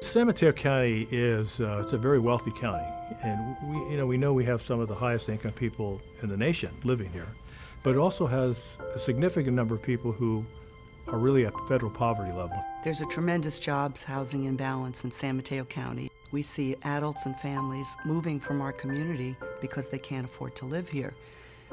San Mateo County is it's a very wealthy county, and we know we have some of the highest income people in the nation living here, but it also has a significant number of people who are really at the federal poverty level. There's a tremendous jobs housing imbalance in San Mateo County. We see adults and families moving from our community because they can't afford to live here.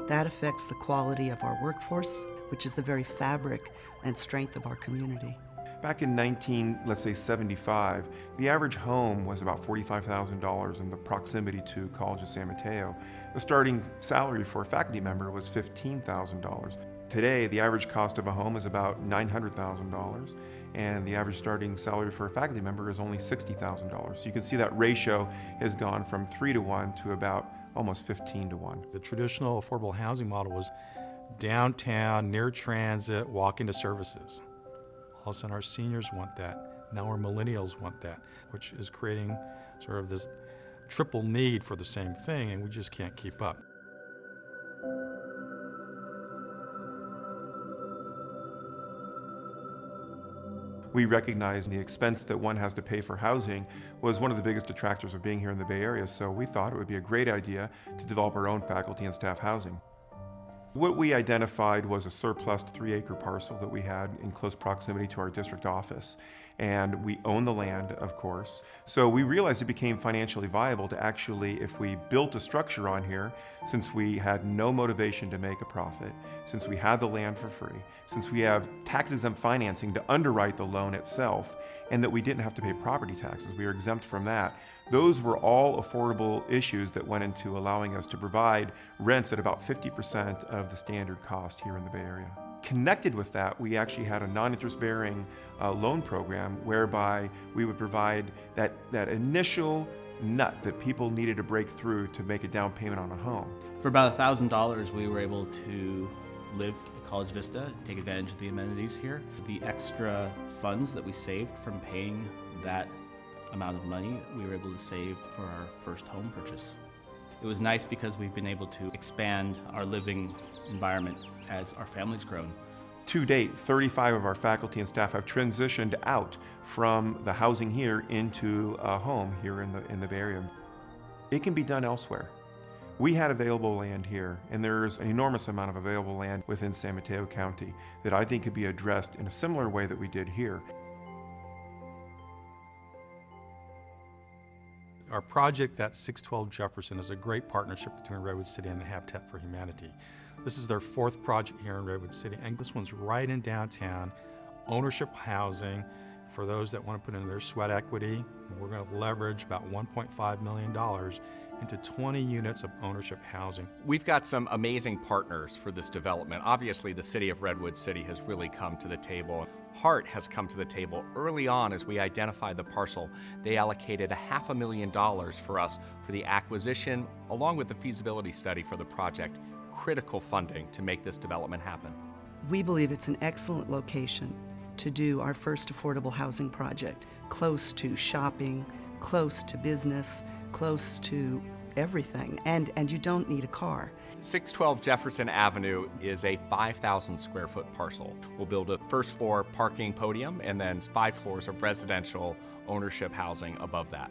That affects the quality of our workforce, which is the very fabric and strength of our community. Back in 1975, the average home was about $45,000 in the proximity to College of San Mateo. The starting salary for a faculty member was $15,000. Today, the average cost of a home is about $900,000, and the average starting salary for a faculty member is only $60,000. So you can see that ratio has gone from 3 to 1 to about almost 15 to 1. The traditional affordable housing model was downtown, near transit, walk into services. All of a sudden our seniors want that. Now our millennials want that, which is creating sort of this triple need for the same thing, and we just can't keep up. We recognize the expense that one has to pay for housing was one of the biggest detractors of being here in the Bay Area, so we thought it would be a great idea to develop our own faculty and staff housing. What we identified was a surplus 3-acre parcel that we had in close proximity to our district office. And we own the land, of course. So we realized it became financially viable to actually, if we built a structure on here, since we had no motivation to make a profit, since we had the land for free, since we have tax-exempt financing to underwrite the loan itself, and that we didn't have to pay property taxes, we were exempt from that. Those were all affordable issues that went into allowing us to provide rents at about 50% of the standard cost here in the Bay Area. Connected with that, we actually had a non-interest-bearing loan program whereby we would provide that initial nut that people needed to break through to make a down payment on a home. For about $1,000, we were able to live at College Vista, take advantage of the amenities here. The extra funds that we saved from paying that amount of money, we were able to save for our first home purchase. It was nice because we've been able to expand our living environment as our family's grown. To date, 35 of our faculty and staff have transitioned out from the housing here into a home here in the Bay Area. It can be done elsewhere. We had available land here, and there's an enormous amount of available land within San Mateo County that I think could be addressed in a similar way that we did here. Our project at 612 Jefferson is a great partnership between Redwood City and the Habitat for Humanity. This is their 4th project here in Redwood City, and this one's right in downtown, ownership housing for those that want to put in their sweat equity. We're going to leverage about $1.5 million into 20 units of ownership housing. We've got some amazing partners for this development. Obviously, the city of Redwood City has really come to the table. Hart has come to the table early on as we identified the parcel. They allocated $500,000 for us for the acquisition, along with the feasibility study for the project. Critical funding to make this development happen. We believe it's an excellent location to do our first affordable housing project, close to shopping, close to business, close to everything, and you don't need a car. 612 Jefferson Avenue is a 5,000 square foot parcel. We'll build a first floor parking podium and then 5 floors of residential ownership housing above that.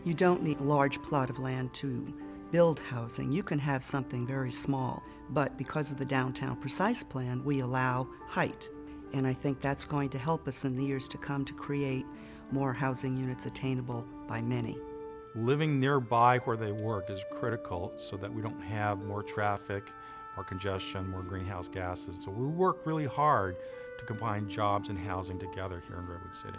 You don't need a large plot of land to build housing. You can have something very small, but because of the downtown precise plan, we allow height. And I think that's going to help us in the years to come to create more housing units attainable by many. Living nearby where they work is critical so that we don't have more traffic, more congestion, more greenhouse gases. So we work really hard to combine jobs and housing together here in Redwood City.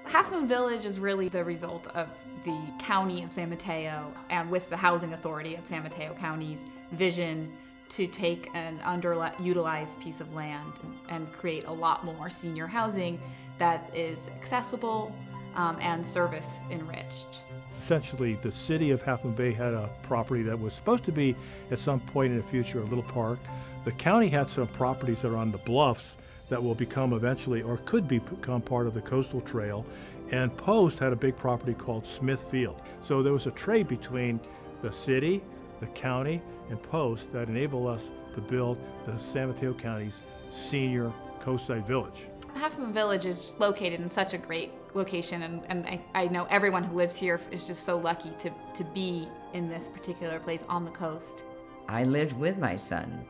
Half Moon Village is really the result of the County of San Mateo and with the Housing Authority of San Mateo County's vision to take an underutilized piece of land and create a lot more senior housing that is accessible and service enriched. Essentially, the city of Half Moon Bay had a property that was supposed to be, at some point in the future, a little park. The county had some properties that are on the bluffs that will become eventually, or could become part of the coastal trail. And Post had a big property called Smith Field. So there was a trade between the city, the county, and Post that enabled us to build the San Mateo County's senior coastside village. Half Moon Village is just located in such a great location, and I know everyone who lives here is just so lucky to be in this particular place on the coast. I lived with my son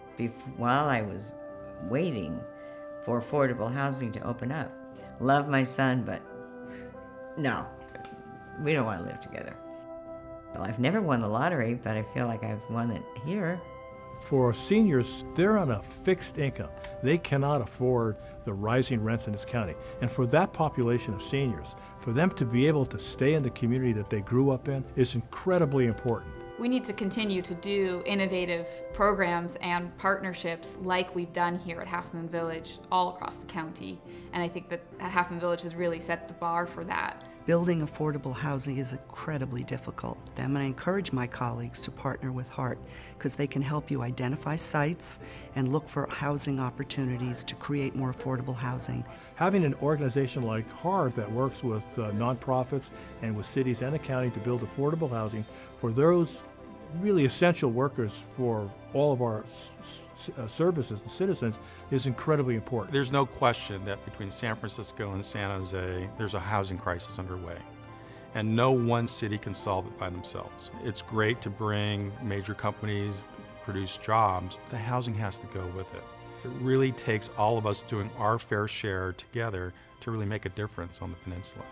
while I was waiting for affordable housing to open up. Love my son, but no, we don't want to live together. Well, I've never won the lottery, but I feel like I've won it here. For seniors, they're on a fixed income. They cannot afford the rising rents in this county. And for that population of seniors, for them to be able to stay in the community that they grew up in is incredibly important. We need to continue to do innovative programs and partnerships like we've done here at Half Moon Village all across the county. And I think that Half Moon Village has really set the bar for that. Building affordable housing is incredibly difficult. And I encourage my colleagues to partner with HEART because they can help you identify sites and look for housing opportunities to create more affordable housing. Having an organization like HEART that works with nonprofits and with cities and the county to build affordable housing for those really essential workers for all of our services and citizens is incredibly important. There's no question that between San Francisco and San Jose, there's a housing crisis underway. And no one city can solve it by themselves. It's great to bring major companies, produce jobs. The housing has to go with it. It really takes all of us doing our fair share together to really make a difference on the peninsula.